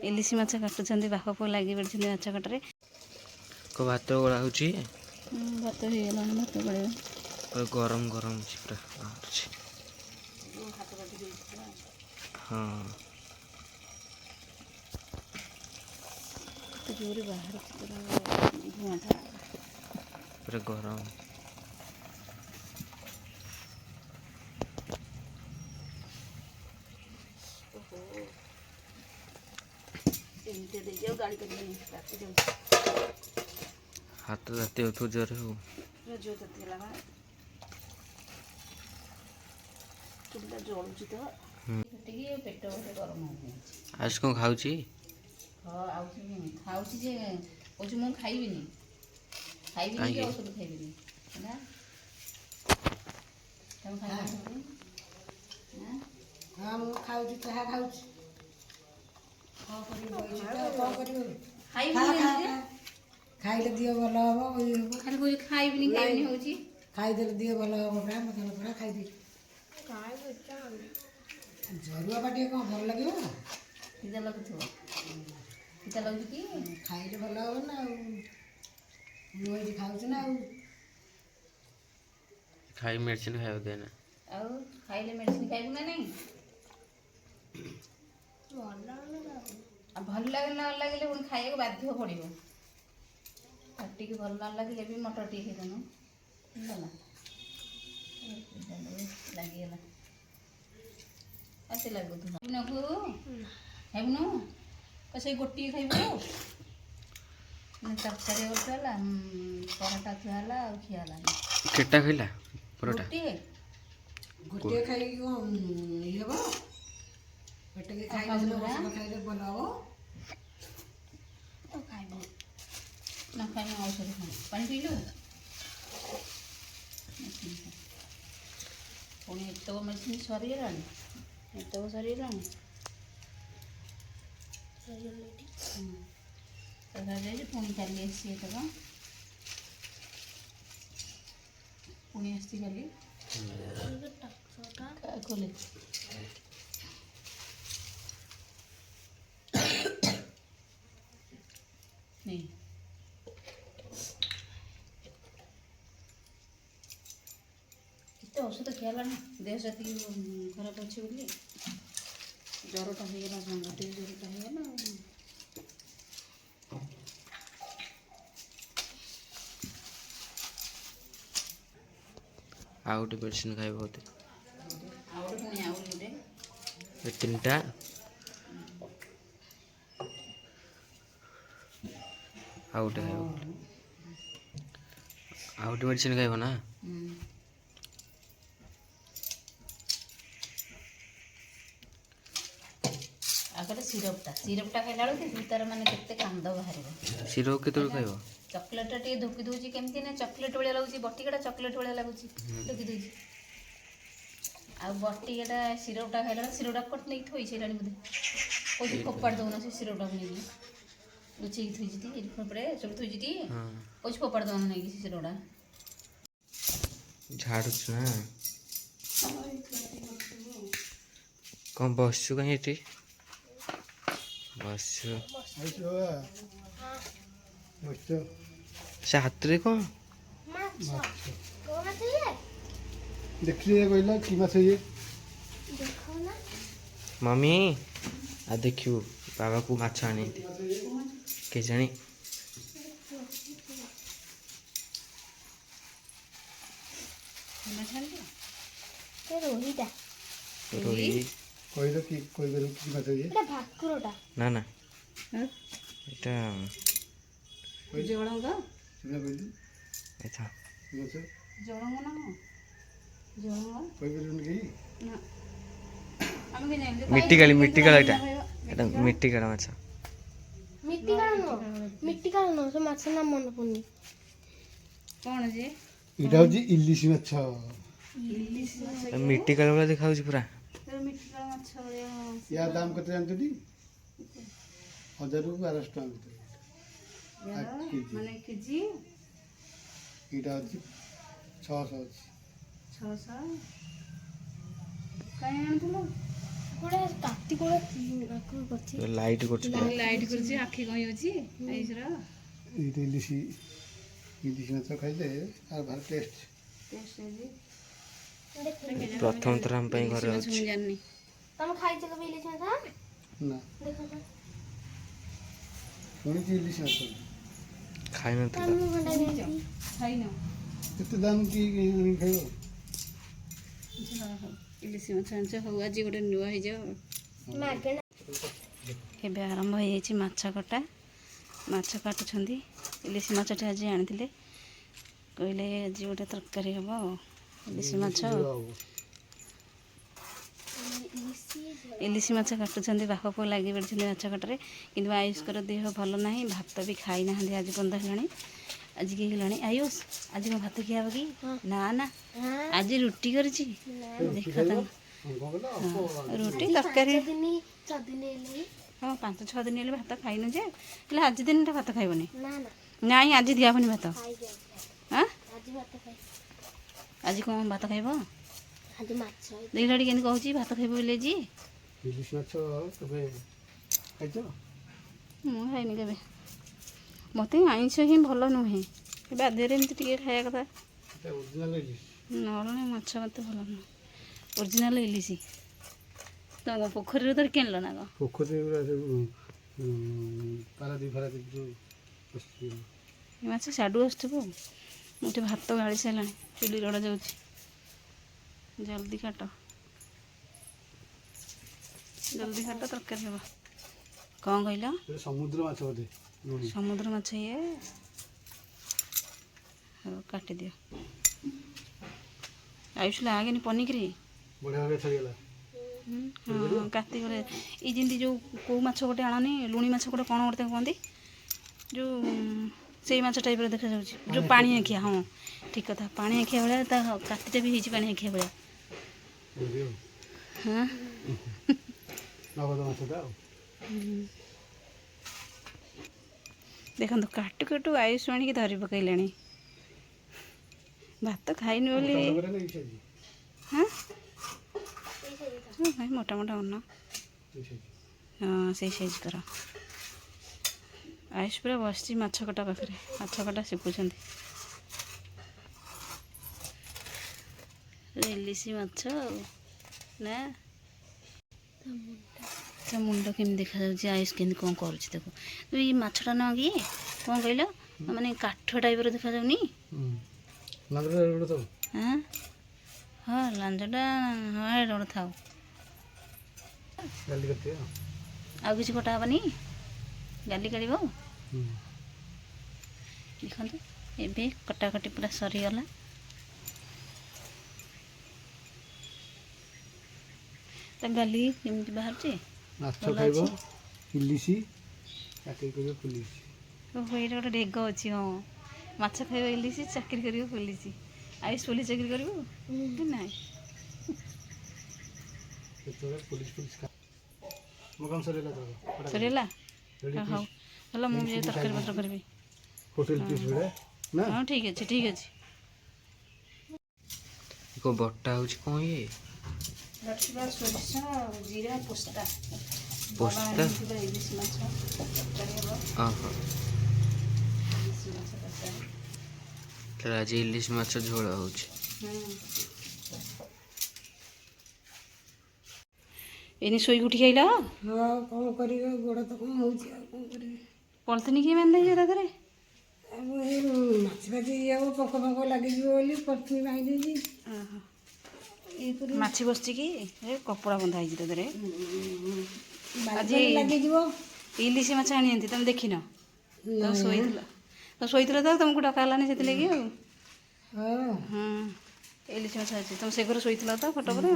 इलिश माछ काटुंट बाप पु लगी पड़े माछ कटारे को भात गोला होची भात हो गला भात गले गरम गरम पूरा हाँ जोर बाहर पूरा गरम हाथ राति हो जोर हो आज कौन खाऊची खाऊँ जे कौच मु खाइबिनी खाइबिनी कि औषध खाइबिनी हाँ मु खाऊँ चाह खाऊँ खाइले दिह भल हम खाली कौच खाइबिनी खाइबिनी होची खाइदेले दिह भल हम पुरा मसाला पुरा खाइदे जरुआ बाटी कौन भल लगे सीधा लगुव सीधा लगुच कि खाइले भल हम ना मुझे खाऊँ ना खाई मेडिसिन खाइबो देना आउ खाइले मेडिसिन खाइबु ना नहीं भल लगे न लगे पुणी खाइबा बाध्य पड़ो पार्टी की भल न लगे भी मटर टी खाइदेनु लगिगला आसे लगुना खाइबुनु कसे गोटी खाइबु तरकारी होता पराठा थुआला खियाला केटा खइला परोटा गोटे खाई ये हम पेट के खाई मसाला खाइले भल हम ना खाई औषध खा पानी पीलु पुणी एतक मेडिसिन सरीगला एतक सरीगला पुणी काली आसी पुणी आसी काली खोले नहीं औषध खियाला देह साथी खराब अच्छे बोली ज्वरटा होगा सांगते ज्वरटा होगा आउट मेडिसिन खाइबो होते आउट पुणी आउट ये तीनटा आउट खाइबो आउट मेडिसिन खाइबो ना आगे सिरपटा खाइला बेलू तार माने केते कांद बाहर सिरप केते खाइबो चॉकलेट टे धोकी दूची केमती ना चॉकलेट वाला लगुची बटिकाटा चॉकलेट वाला लगुची धोकी दूची आ बटिकाटा सिरपटा खाइला सिरपटा कट नहीं थोई छेलानी मते कोई फोपाड़ दउना से सिरपटा नहीं लुची थोई जती पड़े सब थोई जती कोई फोपाड़ दउना नहीं कि सिरपटा झाड़ुछ ना कौन बसछु कहीं एटी बसछु से हाथ रे कौन देखिए कहला कि माछ ये मम्मी आ देखियो बाबा को माछ आनी के जानी रोही कहला कि कोई बेलू कि माछ ये এটা ভাকুরটা ना ना এটা জড়ঙ্গ सुना कहली এটা माछ জড়ঙ্গ না জড়ঙ্গ कोई बेलू नहीं না আমি কি জানি मिट्टी काला এটা मिट्टी काला माछ মিট্টি কারণ সে মাছের নাম মনে পড়নি কোন যে এটা হচ্ছে ইলিশ মাছ ইলিশ मिट्टी काला वाला दिखाउछ पूरा মিঠা মাছ या दाम कते जानतडी 1000 रु 1200 टका ভিতরে মানে কেজি এটা হচ্ছে 600 আছে 600 কাই আনতুলো ଗୋଟେ କାଟି କୋଉଟା କରିଛି ଲାଇଟ୍ କରୁଛି ଲାଇଟ୍ କରୁଛି ଆଖି କଣ ହେଉଛି ଆଇସର ଏଇଟା ଇଲିଶି ମାଛ ଖାଇଲେ ଆଉ ଭାରି ଟେଷ୍ଟ। ଟେଷ୍ଟ ହେଇଛି। ପ୍ରଥମ ଥର ଆମ ପାଇଁ ଘରେ ମୁଁ ଅଛି। ଜାଣିନି। ତମେ ଖାଇଛ କେବେ ଇଲିଶି ମାଛ? ନା ଦେଖ ତ। ଶୁଣିଛି ଇଲିଶି ମାଛ ଖାଇନଥିଲା। ମୁଁ ଘଣ୍ଟା ନେଇଛି। ଖାଇନ? କେତେ ଦାମ କି ଆଣିକି ଖାଇବ? ହଉ ଇଲିଶି ମାଛ ଆଣିଛ ହଉ ଆଜି ଗୋଟେ ନୂଆ ହେଇଯାଉ। ମାଗେଣା। ଏବେ ଆରମ୍ଭ ହେଇଯାଇଛି ମାଛ କଟା। ମାଛ କାଟୁଛନ୍ତି। ଇଲିଶି ମାଛଟି ଆଜି ଆଣିଥିଲେ କହିଲେ ଆଜି ଗୋଟେ ତରକାରୀ ହେବ ଆଉ ଇଲିଶି ମାଛ। ଇଲିଶି ମାଛ କାଟୁଛନ୍ତି ବାପ ପୁଅ ଲାଗି ପଡ଼ିଛନ୍ତି ମାଛ କଟାରେ। କିନ୍ତୁ ଆୟୁଷଙ୍କର ଦେହ ଭଲ ନାହିଁ ଭାତ ବି ଖାଇନାହାନ୍ତି ଆଜି ପର୍ଯ୍ୟନ୍ତ ହେଲାଣି। ଆଜି କି ହେଲାଣି ଆୟୁଷ ଆଜି କ'ଣ ଭାତ ଖିଆ ହେବ କି? ନା ନା ଆଜି ରୁଟି କରିଛି ଦେଖ ତମ ରୁଟି ତରକାରୀ। 6 ଦିନ ହେଲେ ହଁ 5-6 ଦିନ ହେଲେ ଭାତ ଖାଇନୁ ଯେ ହେଲେ ଆଜି ଦିନଟା ଭାତ ଖାଇବନି। ନା ନା ନାଇଁ ଆଜି ଦିଆହେବନି ଭାତ। ଖାଇବି ଆଁ ଆଜି ଭାତ ଖାଇବି। ଆଜି କ'ଣ ଭାତ ଖାଇବ? ଆଜି ମାଛ ଦେଖିଲା କେମିତି କହୁଛି ଭାତ ଖାଇବ ବୋଲି ଆଜି। ଇଲିଶି ମାଛ କେବେ ଖାଇଛ? ମୁଁ ଖାଇନି କେବେ। ମୋତେ ଆଇଁଷ ହିଁ ଭଲ ନୁହେଁ ବାଧ୍ୟରେ ଏମିତି ଟିକେ ଖାଇବା କଥା। ଏଟା ଅରିଜିନାଲ ଇଲିଶି। ନହେଲେ ମାଛ ମୋତେ ଭଲ ନୁହେଁ। ଅରିଜିନାଲ ଇଲିଶି ତମ ପୋଖରୀରୁ ଧରି କିଣିଲ ନା କ'ଣ? ପୋଖରୀ ଗୁଡ଼ା ସବୁ ପାରାଦୀପ ଯେଉଁ ଆସୁଛି। ଏ ମାଛ ସିଆଡ଼ୁ ଆସୁଥିବ। ମୁଁ ଏଠି ଭାତ ଗାଳି ସାରିଲାଣି ଚୁଲି ରଡ଼ା ଯାଉଛି। ଜଲ୍ଦି କାଟ ତରକାରୀ ହେବ। କ'ଣ କହିଲ? ଏଟା ସମୁଦ୍ର ମାଛ ବୋଧେ ଲୁଣି। ସମୁଦ୍ର ମାଛ ଇଏ। ହଉ କାଟିଦିଅ। ଆୟୁଷ ଲାଗେନି ପନିକିରି। ବଢ଼ିଆ ଭାବେ ଛାଡ଼ିଗଲା। ହଁ କାତିଗଲେ ଏଇ ଯେମିତି ଯେଉଁ କେଉଁ ମାଛ ଗୋଟେ ଆଣନି ଲୁଣି ମାଛ ଗୋଟେ କ'ଣ ଗୋଟେ ତାକୁ କହନ୍ତି ଯେଉଁ ସେଇ ମାଛ ଟାଇପ୍ର ଦେଖାଯାଉଛି ଯେଉଁ ପାଣି ଆଖିଆ। ହଁ ଠିକ୍ କଥା ପାଣି ଆଖିଆ ଭଳିଆ ତା କାତିଟା ବି ହେଇଛି ପାଣି ଆଖିଆ ଭଳିଆ। ହଁ ନଗଦ ମାଛଟା ଆଉ। ଦେଖନ୍ତୁ କାଟୁ କାଟୁ ଆୟୁଷ ଆଣିକି ଧରି ପକାଇଲେଣି। ଭାତ ଖାଇନି ବୋଲି। ହଁ ଭାଇ ମୋଟା ମୋଟା ଅନ୍ନ। ହଁ ସେଇ ସାଇଜ୍ କର। ଆୟୁଷ ପୁରା ବସିଛି ମାଛ କଟା ପାଖରେ ମାଛ କଟା ଶିଖୁଛନ୍ତି। ଇଲିଶି ମାଛ ଆଉ ନା ତା ମୁଣ୍ଡ କେମିତି ଦେଖାଯାଉଛି ଆୟୁଷ କେମିତି କ'ଣ କରୁଛି ତାକୁ। ଏଇ ମାଛଟା ନ କି କ'ଣ କହିଲ ମାନେ କାଠ ଟାଇପ୍ର ଦେଖାଯାଉନି। ହଁ ହଁ ଲାଞ୍ଜଟା ହଁ ଏଇଟା ଗୋଟେ ଥାଉ। ଆଉ କିଛି କଟା ହେବନି ଗାଲି କାଢ଼ିବ। ଦେଖନ୍ତୁ ଏବେ କଟାକଟି ପୁରା ସରିଗଲା। ତା ଗାଲି କେମିତି ବାହାରୁଛି। ମାଛ ଖାଇବ ଇଲିଶି ଚାକିରି କରିବ ପୁଲିସ। ଓହୋ ଏଇଟା ଗୋଟେ ଢେଗ ଅଛି। ହଁ ମାଛ ଖାଇବ ଇଲିଶି ଚାକିରି କରିବ ପୋଲିସ। ଆୟୁଷ ପୋଲିସ ଚାକିରି କରିବୁ କି ନାହିଁ? ସରିଗଲା ହଉ ହେଲା ମୁଁ ବି ଯାଇ ତରକାରୀ ପତ୍ର କରିବି। ହୋଟେଲ ପିସ୍ ଭଳିଆ ନା? ହଁ ଠିକ୍ ଅଛି ଠିକ୍ ଅଛି। ବଟା ହେଉଛି କ'ଣ ଇଏ? ସୋରିଷ ଜିରା ପୋସ୍ତା ପୋସ୍ତା? ଇଲିଶି ମାଛ ତରକାରୀ ହେବ। ଓହୋ ଇଲିଶି ମାଛ ତରକାରୀ। ତାହେଲେ ଆଜି ଇଲିଶି ମାଛ ଝୋଳ ହେଉଛି। ଏଇନେ ଶୋଇକି ଉଠିକି ଆଇଲ? ହଁ କ'ଣ କରିବ ଗୋଡ଼ ତ କ'ଣ ହେଉଛି ଆଉ କ'ଣ କରିବି। ପଲିଥିନ କିଏ ବାନ୍ଧି ଦେଇଛ ତା ଦେହରେ? ଆଉ ଏଇ ମାଛ ଫାଛି ଇଏ ହବ ପୋକ ଫୋକ ଲାଗିଯିବ ବୋଲି ପଲିଥିନ ବାନ୍ଧି ଦେଇଛି। ମାଛି ବସିଛି କି ଏ କପଡ଼ା ବନ୍ଧା ହେଇଛି ତା ଦେହରେ। ଆଜି ଲାଗିଯିବ। ଇଲିଶି ମାଛ ଆଣିଛନ୍ତି ତମେ ଦେଖିନ? ତମେ ଶୋଇଥିଲ ତ ତମକୁ ଡକା ହେଲାନି ସେଥିଲାଗି ଆଉ। ହଁ ହଁ ଇଲିଶି ମାଛ ଅଛି ତମେ ସେ ଘରେ ଶୋଇଥିଲ ତ ଖଟ ପରେ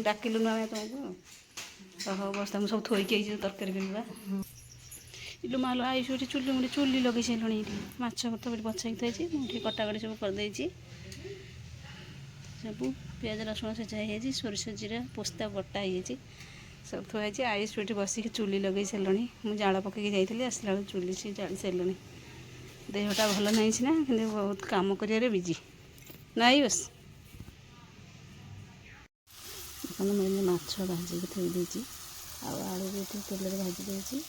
ଡାକିଲୁନୁ ଆମେ ତମକୁ। ହଉ ବସ ତମକୁ ସବୁ ଥୋଇକି ଆଇଛି ତରକାରୀ କରିବା। ଇଲୁ ମାଲ ଆଇଛୁ ଏଠି ଚୁଲି ଲଗେଇ ସାରିଲୁଣି। ଏଠି ମାଛ ଫାଛ ଏଠି ବଛାଇକି ଥୋଇଛି ମୁଁ ଏଠି କଟାକଟି ସବୁ କରିଦେଇଛି। ସବୁ ପିଆଜ ରସୁଣ ଛେଚା ହେଇଯାଇଛି ସୋରିଷ ଜିରା ପୋସ୍ତା ବଟା ହେଇଯାଇଛି ସବୁ ଥୁଆ ହେଇଛି। ଆୟୁଷ ଏଠି ବସିକି ଚୁଲି ଲଗେଇ ସାରିଲଣି। ମୁଁ ଜାଳ ପକେଇକି ଯାଇଥିଲି ଆସିଲା ବେଳକୁ ଚୁଲି ସେ ଜାଳି ସାରିଲଣି। ଦେହଟା ଭଲ ନାହିଁ ସିନା କିନ୍ତୁ ବହୁତ କାମ କରିବାରେ ବିଜି ନା ଆୟୁଷ। ଦେଖନ୍ତୁ ମୁଁ ଏମିତି ମାଛ ଭାଜିକି ଥୋଇ ଦେଇଛି। ଆଉ ଆଳୁ ବି ଏଠି ତେଲରେ ଭାଜି ଦେଇଛି।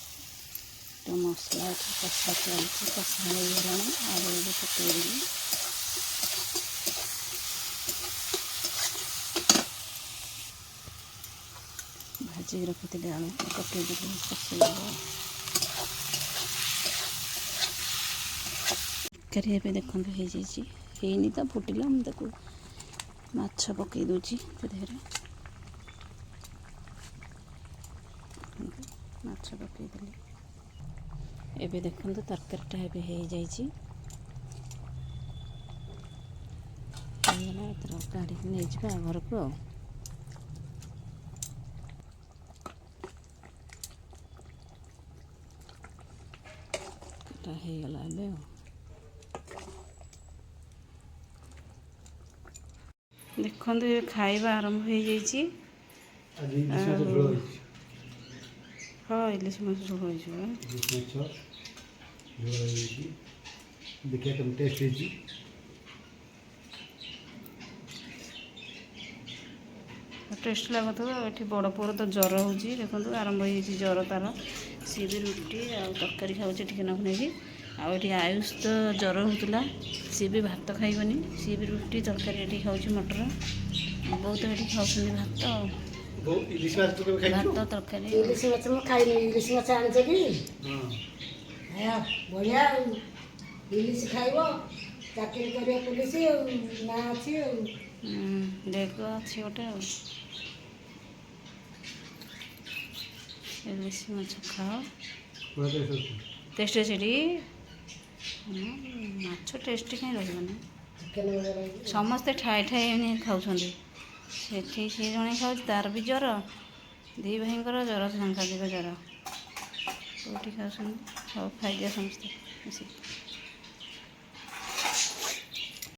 ତ ମସଲା ଏଠି କଷା ଚାଲିଛି, କଷା ହେଇଗଲାଣି। ଆଳୁ ବି ପକେଇଦେଲି। ଭାଜିକି ରଖିଥିଲି ଆଳୁ ପକେଇଦେଲି, କଷିଦେବ। ତରକାରୀ ଏବେ ଦେଖନ୍ତୁ ହେଇଯାଇଛି, ହେଇନି ତ ଫୁଟିଲା। ମୁଁ ତାକୁ ମାଛ ପକେଇ ଦେଉଛି ତା ଦେହରେ। ମାଛ ପକେଇଦେଲି। ଏବେ ଦେଖନ୍ତୁ ତରକାରୀଟା ଏବେ ହେଇଯାଇଛି, ହେଇଗଲା। ଏଥର କାଢ଼ିକି ନେଇଯିବା ଘରକୁ ଆଉ। ଏଟା ହେଇଗଲା ଏବେ ଆଉ। ଦେଖନ୍ତୁ ଏ ଖାଇବା ଆରମ୍ଭ ହେଇଯାଇଛି। ଆଜି ଇଲିଶ ମାଛ ଝୋଳ ହେଇଛି। ହଁ ଇଲିଶ ମାଛ ଝୋଳ ହେଇଯିବ। ଇଲିଶ ମାଛ ଝୋଳ ହେଇଯାଇଛି। ଦେଖିବା କେମିତି ଟେଷ୍ଟ ହେଇଛି। ଟେଷ୍ଟ ଲାଗୁଥିବ। ଏଠି ବଡ଼ ପୁଅର ତ ଜ୍ୱର ହେଉଛି, ଦେଖନ୍ତୁ ଆରମ୍ଭ ହେଇଯାଇଛି ଜ୍ୱର ତାର। ସିଏ ବି ରୁଟି ଆଉ ତରକାରୀ ଖାଉଛି ଟିକେ ନାକୁ ନେଇକି। ଆଉ ଏଠି ଆୟୁଷ ତ ଜ୍ୱର ହେଉଥିଲା, ସିଏ ବି ଭାତ ଖାଇବନି, ସିଏ ବି ରୁଟି ତରକାରୀ ଏଠି ଖାଉଛି ମଟର। ବହୁତ ଏଠି ଖାଉଛନ୍ତି ଭାତ ଆଉ। ଇଲିଶ ମାଛ ତୁ କେବେ ଖାଇଛୁ? ଭାତ ତରକାରୀ। ଇଲିଶ ମାଛ ମୁଁ ଖାଇନି। ଇଲିଶ ମାଛ ଆଣିଛ କି? ହଁ ବଢ଼ିଆ ଆଉ। ଇଲିଶ ଖାଇବ, ଚାକିରି କରିବ ପୋଲିସ ଆଉ, ନାଁ ଅଛି ଆଉ। ଡେଗ ଅଛି ଗୋଟେ ଆଉ। ଇଲିଶ ମାଛ ଖାଅ, ପୁରା ଟେଷ୍ଟ ଅଛି। ଟେଷ୍ଟ ଅଛି ସେଠି। ମାଛ ଟେଷ୍ଟ କାହିଁ ରହିବନି। ଚିକେନ ବନେଇକି ସମସ୍ତେ ଠାଏ ଠାଏ ଏଣି ଖାଉଛନ୍ତି। ସେଠି ସେ ଜଣେ ଖାଉଛି, ତାର ବି ଜ୍ୱର। ଦୁଇ ଭାଇଙ୍କର ଜ୍ୱର, ସାଂଘାତିକ ଜ୍ୱର। କେଉଁଠି ଖାଉଛନ୍ତି? ହଉ ଖାଇଦିଅ ସମସ୍ତେ ମିଶିକି।